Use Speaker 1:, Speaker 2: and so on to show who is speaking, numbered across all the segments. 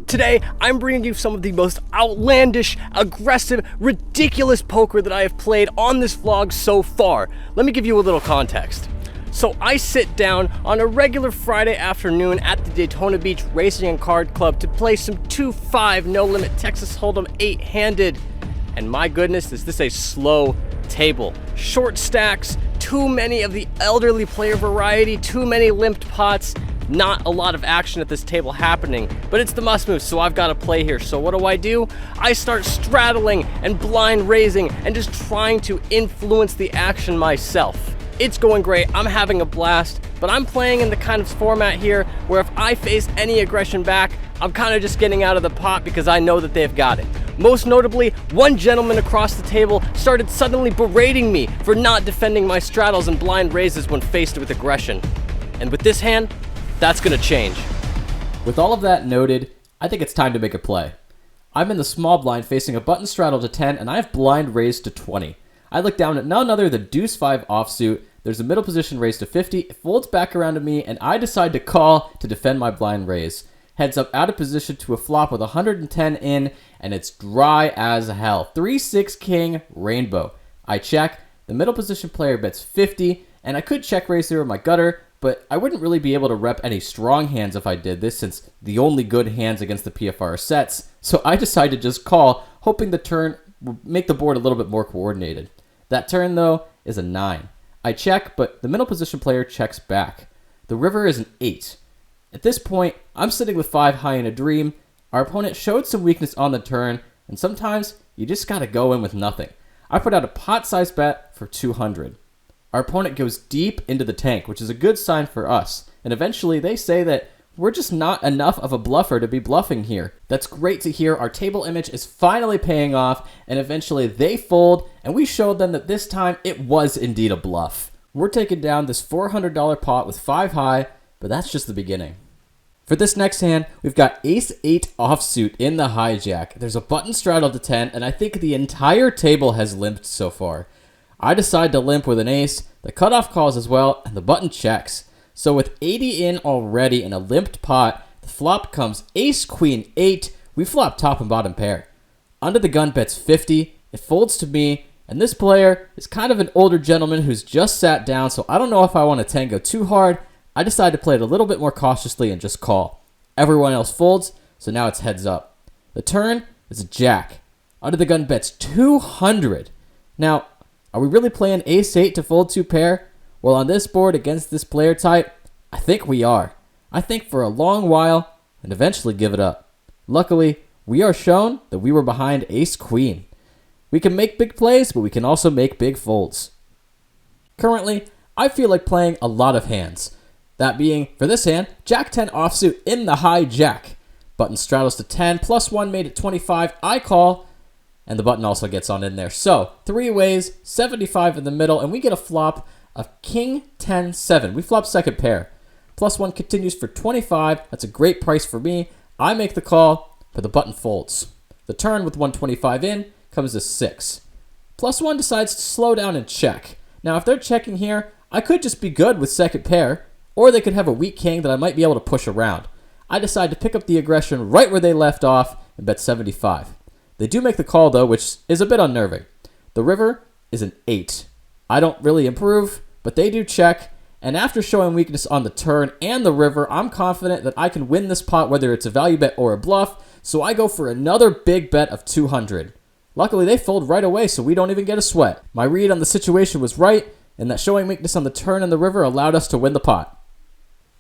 Speaker 1: Today, I'm bringing you some of the most outlandish, aggressive, ridiculous poker that I have played on this vlog so far. Let me give you a little context. So I sit down on a regular Friday afternoon at the Daytona Beach Racing and Card Club to play some 2-5 no-limit Texas Hold'em 8-handed. And my goodness, is this a slow table. Short stacks, too many of the elderly player variety, too many limped pots. Not a lot of action at this table happening, but it's the must move, so I've got to play here. So what do? I start straddling and blind raising and just trying to influence the action myself. It's going great, I'm having a blast, but I'm playing in the kind of format here where if I face any aggression back, I'm kind of just getting out of the pot because I know that they've got it. Most notably, one gentleman across the table started suddenly berating me for not defending my straddles and blind raises when faced with aggression. And with this hand, that's gonna change.
Speaker 2: With all of that noted, I think it's time to make a play. I'm in the small blind facing a button straddle to 10, and I have blind raised to 20. I look down at none other than deuce 5 offsuit. There's a middle position raised to 50. It folds back around to me, and I decide to call to defend my blind raise. Heads up out of position to a flop with 110 in, and it's dry as hell. 3-6 king rainbow. I check. The middle position player bets 50, and I could check raise here with my gutter, but I wouldn't really be able to rep any strong hands if I did this, since the only good hands against the PFR are sets. So I decided to just call, hoping the turn would make the board a little bit more coordinated. That turn, though, is a 9. I check, but the middle position player checks back. The river is an 8. At this point, I'm sitting with 5 high in a dream. Our opponent showed some weakness on the turn, and sometimes you just gotta go in with nothing. I put out a pot-sized bet for 200. Our opponent goes deep into the tank, which is a good sign for us. And eventually they say that we're just not enough of a bluffer to be bluffing here. That's great to hear. Our table image is finally paying off, and eventually they fold, and we showed them that this time it was indeed a bluff. We're taking down this $400 pot with 5 high, but that's just the beginning. For this next hand, we've got ace-8 offsuit in the hijack. There's a button straddle to 10, and I think the entire table has limped so far. I decide to limp with an ace, the cutoff calls as well, and the button checks. So with 80 in already in a limped pot, the flop comes ace-queen 8. We flop top and bottom pair. Under the gun bets 50, it folds to me, and this player is kind of an older gentleman who's just sat down, so I don't know if I want to tango too hard. I decide to play it a little bit more cautiously and just call. Everyone else folds, so now it's heads up. The turn is a jack. Under the gun bets 200. Now, are we really playing ace-8 to fold 2 pair? Well, on this board against this player type, I think we are. I think for a long while, and eventually give it up. Luckily, we are shown that we were behind ace-queen. We can make big plays, but we can also make big folds. Currently, I feel like playing a lot of hands. That being, for this hand, jack-10 offsuit in the hijack. Button straddles to 10, +1 made it 25, I call, and the button also gets on in there. So, 3 ways, 75 in the middle, and we get a flop of king 10-7. We flop second pair. +1 continues for 25. That's a great price for me. I make the call, but the button folds. The turn with 125 in comes to 6. +1 decides to slow down and check. Now, if they're checking here, I could just be good with second pair, or they could have a weak king that I might be able to push around. I decide to pick up the aggression right where they left off and bet 75. They do make the call, though, which is a bit unnerving. The river is an 8. I don't really improve, but they do check, and after showing weakness on the turn and the river, I'm confident that I can win this pot whether it's a value bet or a bluff, so I go for another big bet of 200. Luckily, they fold right away, so we don't even get a sweat. My read on the situation was right, and that showing weakness on the turn and the river allowed us to win the pot.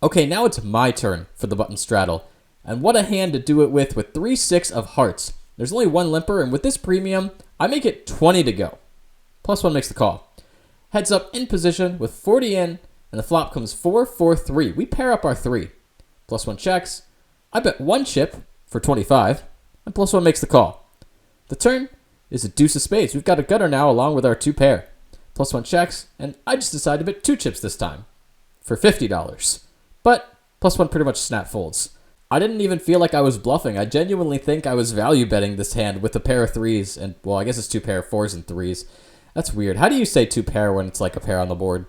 Speaker 2: Okay, now it's my turn for the button straddle, and what a hand to do it with 3-6 of hearts. There's only one limper, and with this premium, I make it 20 to go. +1 makes the call. Heads up in position with 40 in, and the flop comes 4-4-3. We pair up our 3. +1 checks. I bet 1 chip for 25, and +1 makes the call. The turn is a deuce of spades. We've got a gutter now along with our 2 pair. +1 checks, and I just decided to bet 2 chips this time for $50. But +1 pretty much snap folds. I didn't even feel like I was bluffing. I genuinely think I was value betting this hand with a pair of 3s, and, well, I guess it's 2 pair of 4s and 3s. That's weird. How do you say 2 pair when it's like a pair on the board?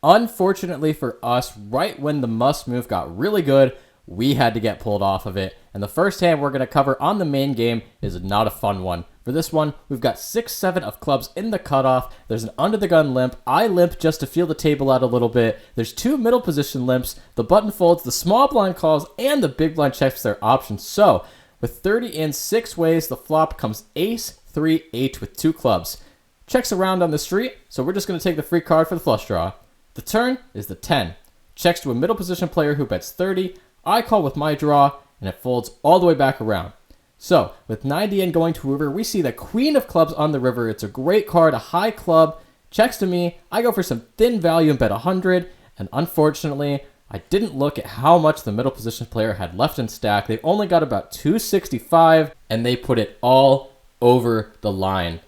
Speaker 2: Unfortunately for us, right when the must move got really good, we had to get pulled off of it. And the first hand we're going to cover on the main game is not a fun one. For this one, we've got 6-7 of clubs in the cutoff. There's an under the gun limp. I limp just to feel the table out a little bit. There's 2 middle position limps. The button folds, the small blind calls, and the big blind checks their options. So with 30 in 6 ways, the flop comes ace, 3, 8 with 2 clubs. Checks around on the street, so we're just going to take the free card for the flush draw. The turn is the 10. Checks to a middle position player who bets 30. I call with my draw, and it folds all the way back around. So, with 90 in going to river, we see the queen of clubs on the river. It's a great card, a high club. Checks to me. I go for some thin value and bet 100. And unfortunately, I didn't look at how much the middle position player had left in stack. They only got about 265, and they put it all over the line.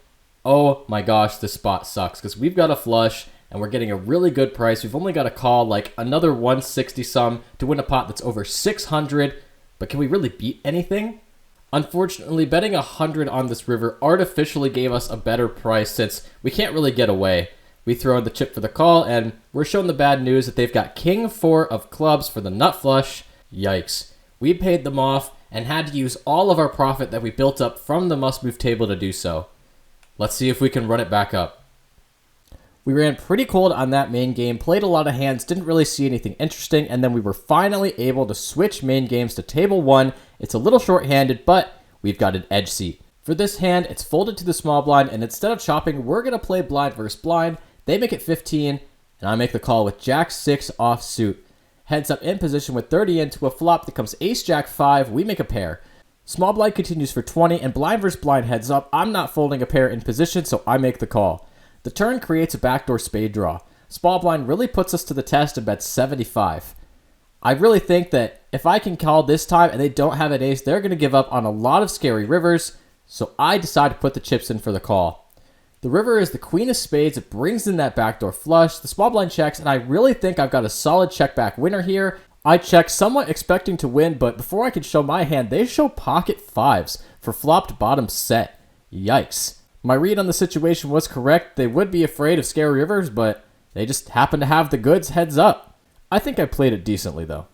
Speaker 2: Oh my gosh, this spot sucks because we've got a flush and we're getting a really good price. We've only got to call like another 160 some to win a pot that's over 600. But can we really beat anything? Unfortunately, betting 100 on this river artificially gave us a better price since we can't really get away. We throw in the chip for the call, and we're shown the bad news that they've got king 4 of clubs for the nut flush. Yikes. We paid them off and had to use all of our profit that we built up from the must-move table to do so. Let's see if we can run it back up. We ran pretty cold on that main game, played a lot of hands, didn't really see anything interesting, and then we were finally able to switch main games to table 1. It's a little short-handed, but we've got an edge seat. For this hand, it's folded to the small blind, and instead of chopping, we're going to play blind versus blind. They make it 15, and I make the call with Jack 6 offsuit. Heads up in position with 30 into a flop that comes Ace Jack 5. We make a pair. Small blind continues for 20, and blind versus blind heads up. I'm not folding a pair in position, so I make the call. The turn creates a backdoor spade draw. Small blind really puts us to the test and bets 75. I really think that if I can call this time and they don't have an ace, they're going to give up on a lot of scary rivers, so I decide to put the chips in for the call. The river is the queen of spades. It brings in that backdoor flush. The small blind checks, and I really think I've got a solid check back winner here. I check somewhat expecting to win, but before I can show my hand, they show pocket 5s for flopped bottom set. Yikes. My read on the situation was correct. They would be afraid of scary rivers, but they just happen to have the goods heads up. I think I played it decently, though.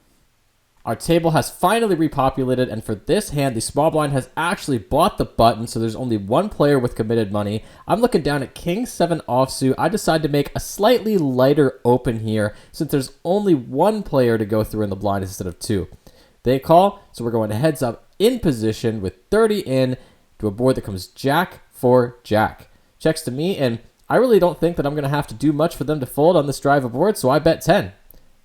Speaker 2: Our table has finally repopulated, and for this hand, the small blind has actually bought the button, so there's only one player with committed money. I'm looking down at king 7 offsuit. I decide to make a slightly lighter open here, since there's only one player to go through in the blind instead of 2. They call, so we're going heads up in position with 30 in to a board that comes Jack 4 Jack. Checks to me, and I really don't think that I'm going to have to do much for them to fold on this drive aboard, so I bet 10.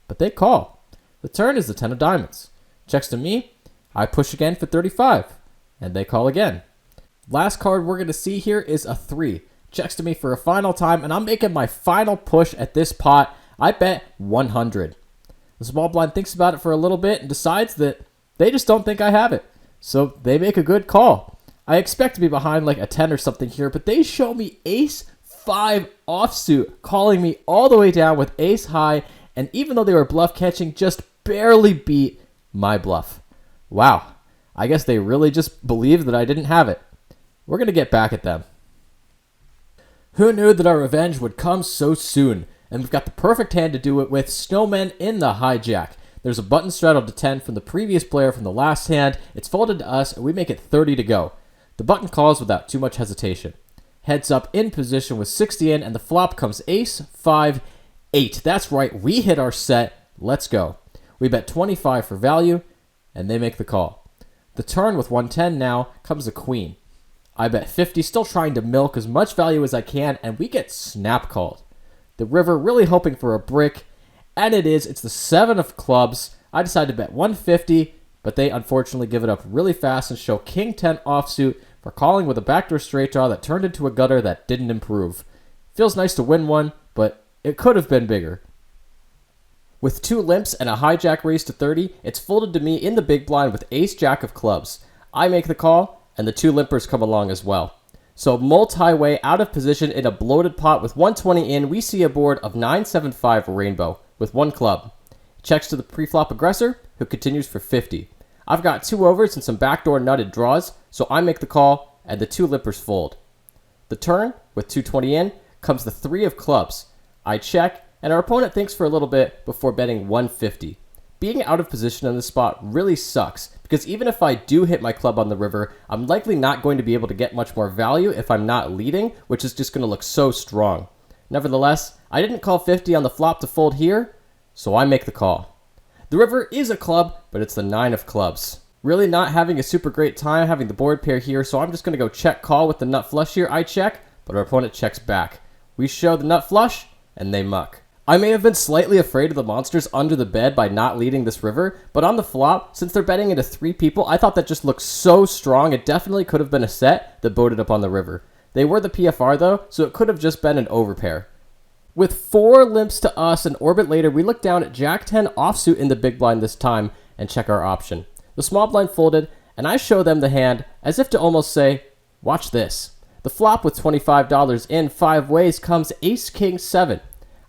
Speaker 2: But they call. The turn is the 10 of diamonds. Checks to me, I push again for 35, and they call again. Last card we're going to see here is a 3. Checks to me for a final time, and I'm making my final push at this pot. I bet 100. The small blind thinks about it for a little bit and decides that they just don't think I have it. So they make a good call. I expect to be behind like a 10 or something here, but they show me ace 5 offsuit, calling me all the way down with ace high, and even though they were bluff catching, just barely beat my bluff. Wow, I guess they really just believed that I didn't have it. We're going to get back at them. Who knew that our revenge would come so soon? And we've got the perfect hand to do it with, snowmen in the hijack. There's a button straddled to 10 from the previous player from the last hand. It's folded to us, and we make it 30 to go. The button calls without too much hesitation. Heads up in position with 60 in, and the flop comes ace, 5, 8. That's right, we hit our set. Let's go. We bet 25 for value, and they make the call. The turn with 110 now comes a queen. I bet 50, still trying to milk as much value as I can, and we get snap called. The river really hoping for a brick, and it is. It's the 7 of clubs. I decide to bet 150, but they unfortunately give it up really fast and show king 10 offsuit for calling with a backdoor straight draw that turned into a gutter that didn't improve. Feels nice to win one, but it could have been bigger. With 2 limps and a hijack raise to 30, it's folded to me in the big blind with ace jack of clubs. I make the call, and the 2 limpers come along as well. So multi-way out of position in a bloated pot with 120 in, we see a board of 975 rainbow with 1 club. Checks to the pre-flop aggressor, who continues for 50. I've got 2 overs and some backdoor nutted draws, so I make the call, and the 2 limpers fold. The turn, with 220 in, comes the 3 of clubs. I check, and our opponent thinks for a little bit before betting 150. Being out of position on this spot really sucks, because even if I do hit my club on the river, I'm likely not going to be able to get much more value if I'm not leading, which is just going to look so strong. Nevertheless, I didn't call 50 on the flop to fold here, so I make the call. The river is a club, but it's the 9 of clubs. Really not having a super great time having the board pair here, so I'm just going to go check call with the nut flush here. I check, but our opponent checks back. We show the nut flush, and they muck. I may have been slightly afraid of the monsters under the bed by not leading this river, but on the flop, since they're betting into 3 people, I thought that just looked so strong it definitely could have been a set that boated up on the river. They were the PFR though, so it could have just been an overpair. With 4 limps to us and orbit later, we look down at Jack 10 offsuit in the big blind this time and check our option. The small blind folded, and I show them the hand as if to almost say, watch this. The flop with $25 in 5 ways comes Ace King 7.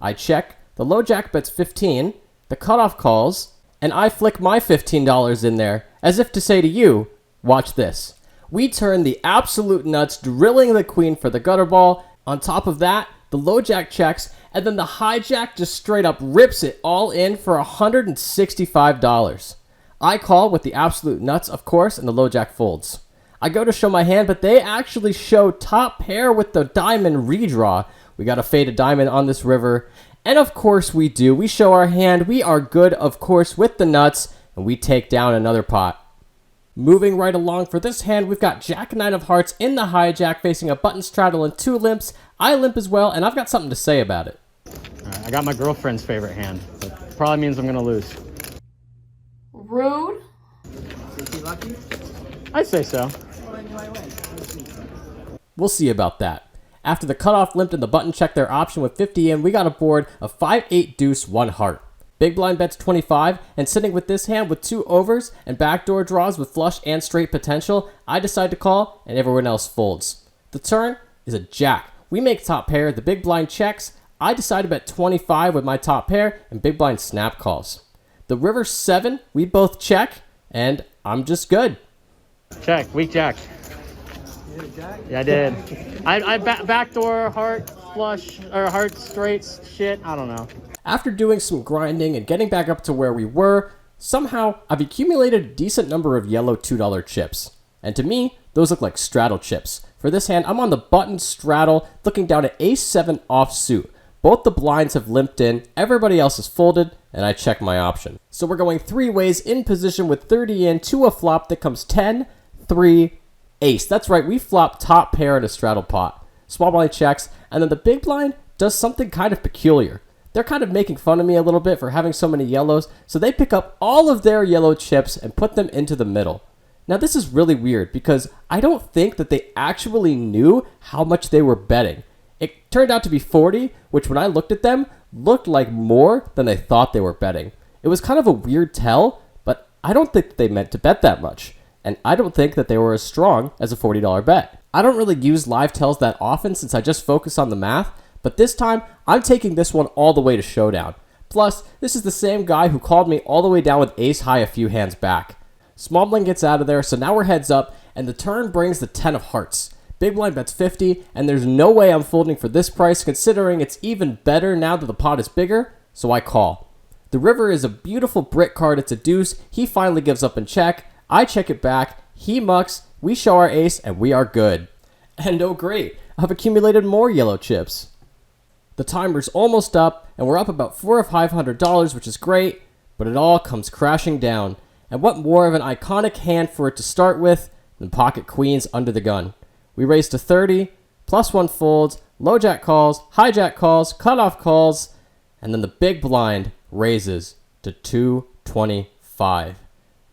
Speaker 2: I check, the low jack bets 15, the cutoff calls, and I flick my $15 in there, as if to say to you, watch this. We turn the absolute nuts, drilling the queen for the gutter ball. On top of that, the low jack checks, and then the high jack just straight up rips it all in for $165. I call with the absolute nuts, of course, and the low jack folds. I go to show my hand, but they actually show top pair with the diamond redraw. We got a faded diamond on this river, and of course we do. We show our hand. We are good, of course, with the nuts, and we take down another pot. Moving right along for this hand, we've got Jack 9 of hearts in the hijack facing a button straddle and 2 limps. I limp as well, and I've got something to say about it.
Speaker 1: All right, I got my girlfriend's favorite hand. That probably means I'm gonna lose.
Speaker 3: Rude.
Speaker 4: Is he lucky?
Speaker 1: I'd say so.
Speaker 4: Well, then you might win.
Speaker 2: We'll see about that. After the cutoff limped and the button checked their option with 50 in, we got a board of 5-8 deuce 1 heart. Big blind bets 25, and sitting with this hand with 2 overs and backdoor draws with flush and straight potential, I decide to call and everyone else folds. The turn is a jack. We make top pair, the big blind checks. I decide to bet 25 with my top pair, and big blind snap calls. The river 7, we both check, and I'm just good.
Speaker 1: Check, weak jack.
Speaker 4: You hit a jack?
Speaker 1: Yeah, I did. I backdoor heart flush or heart straights shit. I don't know.
Speaker 2: After doing some grinding and getting back up to where we were, somehow I've accumulated a decent number of yellow $2 chips. And to me, those look like straddle chips. For this hand, I'm on the button straddle, looking down at Ace 7 offsuit. Both the blinds have limped in, everybody else is folded, and I check my option. So we're going 3 ways in position with 30 in to a flop that comes 10, 3, ace. That's right, we flop top pair in a straddle pot. Small blind checks, and then the big blind does something kind of peculiar. They're kind of making fun of me a little bit for having so many yellows, so they pick up all of their yellow chips and put them into the middle. Now this is really weird because I don't think that they actually knew how much they were betting. It turned out to be 40, which when I looked at them, looked like more than they thought they were betting. It was kind of a weird tell, but I don't think they meant to bet that much. And I don't think that they were as strong as a $40 bet. I don't really use live tells that often since I just focus on the math, but this time, I'm taking this one all the way to showdown. Plus, this is the same guy who called me all the way down with ace high a few hands back. Small blind gets out of there, so now we're heads up, and the turn brings the 10 of hearts. Big blind bets 50, and there's no way I'm folding for this price considering it's even better now that the pot is bigger, so I call. The river is a beautiful brick card, it's a deuce, he finally gives up and check, I check it back, he mucks, we show our ace, and we are good. And oh great, I've accumulated more yellow chips. The timer's almost up, and we're up about $400 or $500, which is great, but it all comes crashing down. And what more of an iconic hand for it to start with than pocket queens under the gun. We raise to 30, plus 1 folds, low jack calls, hijack calls, cutoff calls, and then the big blind raises to 225.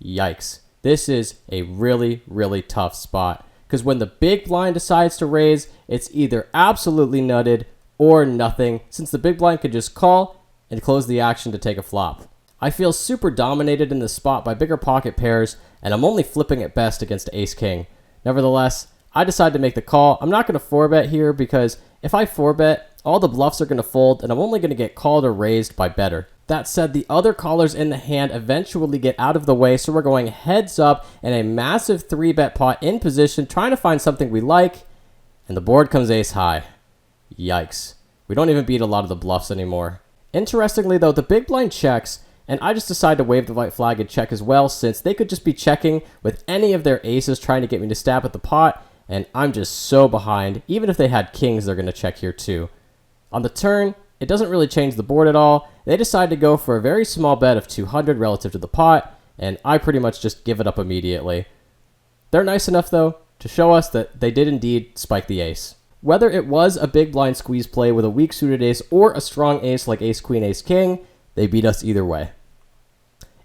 Speaker 2: Yikes. This is a really, really tough spot. Because when the big blind decides to raise, it's either absolutely nutted or nothing, since the big blind could just call and close the action to take a flop. I feel super dominated in this spot by bigger pocket pairs, and I'm only flipping at best against ace-king. Nevertheless, I decide to make the call. I'm not going to 4-bet here because if I 4-bet, all the bluffs are going to fold, and I'm only going to get called or raised by better. That said, the other callers in the hand eventually get out of the way, so we're going heads up in a massive 3-bet pot in position, trying to find something we like, and the board comes ace high. Yikes. We don't even beat a lot of the bluffs anymore. Interestingly though, the big blind checks, and I just decided to wave the white flag and check as well, since they could just be checking with any of their aces trying to get me to stab at the pot, and I'm just so behind. Even if they had kings, they're going to check here too. On the turn, it doesn't really change the board at all. They decide to go for a very small bet of 200 relative to the pot, and I pretty much just give it up immediately. They're nice enough, though, to show us that they did indeed spike the ace. Whether it was a big blind squeeze play with a weak suited ace or a strong ace like ace queen, ace king, they beat us either way.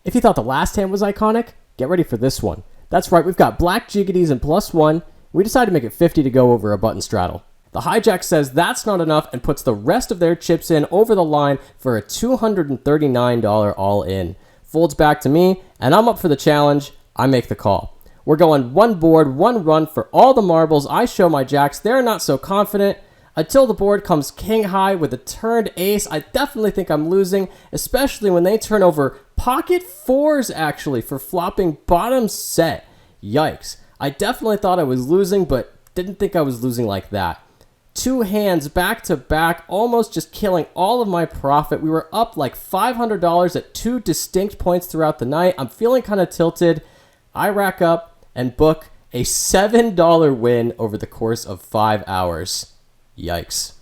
Speaker 2: If you thought the last hand was iconic, get ready for this one. That's right, we've got black jiggities and +1. We decided to make it 50 to go over a button straddle. The hijack says that's not enough and puts the rest of their chips in over the line for a $239 all-in. Folds back to me, and I'm up for the challenge. I make the call. We're going one board, one run for all the marbles. I show my jacks. They're not so confident until the board comes king high with a turned ace. I definitely think I'm losing, especially when they turn over pocket fours, actually, for flopping bottom set. Yikes. I definitely thought I was losing, but didn't think I was losing like that. Two hands back to back, almost just killing all of my profit. We were up like $500 at two distinct points throughout the night. I'm feeling kind of tilted. I rack up and book a $7 win over the course of 5 hours. Yikes.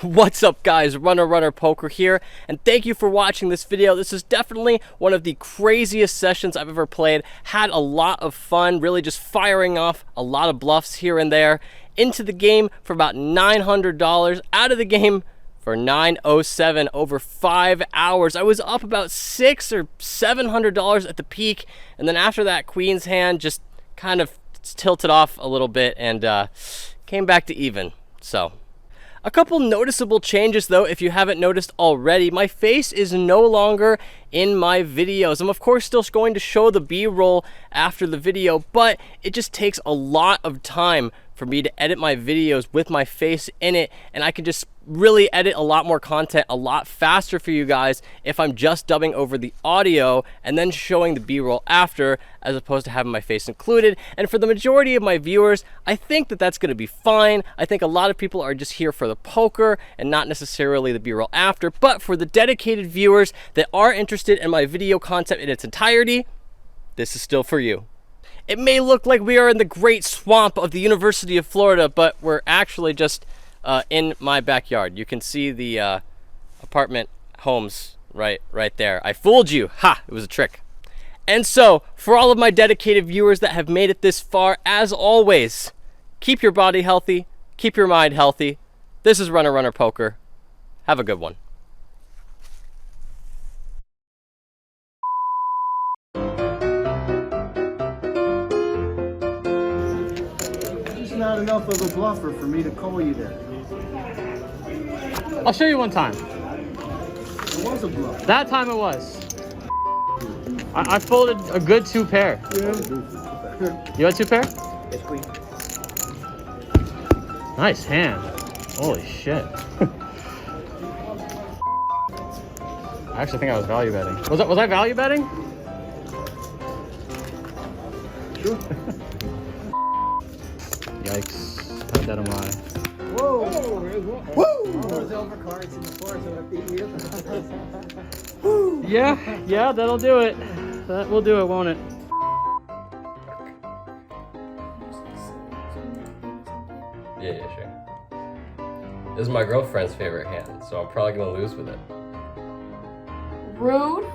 Speaker 1: What's up, guys? Runner Poker here, and thank you for watching this video. This is definitely one of the craziest sessions I've ever played. Had a lot of fun, really just firing off a lot of bluffs here and there. Into the game for about $900, out of the game for $907 over 5 hours. I was up about $600 or $700 at the peak, and then after that queen's hand just kind of tilted off a little bit and came back to even. So a couple noticeable changes though, if you haven't noticed already. My face is no longer in my videos. I'm of course still going to show the B-roll after the video, but it just takes a lot of time for me to edit my videos with my face in it, and I can just really edit a lot more content a lot faster for you guys if I'm just dubbing over the audio and then showing the B-roll after, as opposed to having my face included. And for the majority of my viewers, I think that that's going to be fine. I think a lot of people are just here for the poker and not necessarily the B-roll after. But for the dedicated viewers that are interested in my video content in its entirety, this is still for you. It may look like we are in the great swamp of the University of Florida, but we're actually just in my backyard. You can see the apartment homes right there. I fooled you. Ha! It was a trick. And so, for all of my dedicated viewers that have made it this far, as always, keep your body healthy, keep your mind healthy. This is Runner Poker. Have a good one.
Speaker 4: Not enough of a bluffer for me to call you there.
Speaker 3: I'll show you one time.
Speaker 4: It was a bluff.
Speaker 3: That time it was. I folded a good 2 pair.
Speaker 4: Yeah.
Speaker 3: You had 2 pair?
Speaker 4: It's queen.
Speaker 3: Nice hand. Holy shit. I actually think I was value betting. Was I value betting?
Speaker 4: Sure.
Speaker 3: Yikes. How dead am I?
Speaker 4: Whoa! Woo! All those overcards in the floor, so I beat you.
Speaker 3: Yeah, that'll do it. That will do it, won't it?
Speaker 1: Yeah, sure. This is my girlfriend's favorite hand, so I'm probably gonna lose with it.
Speaker 5: Rude.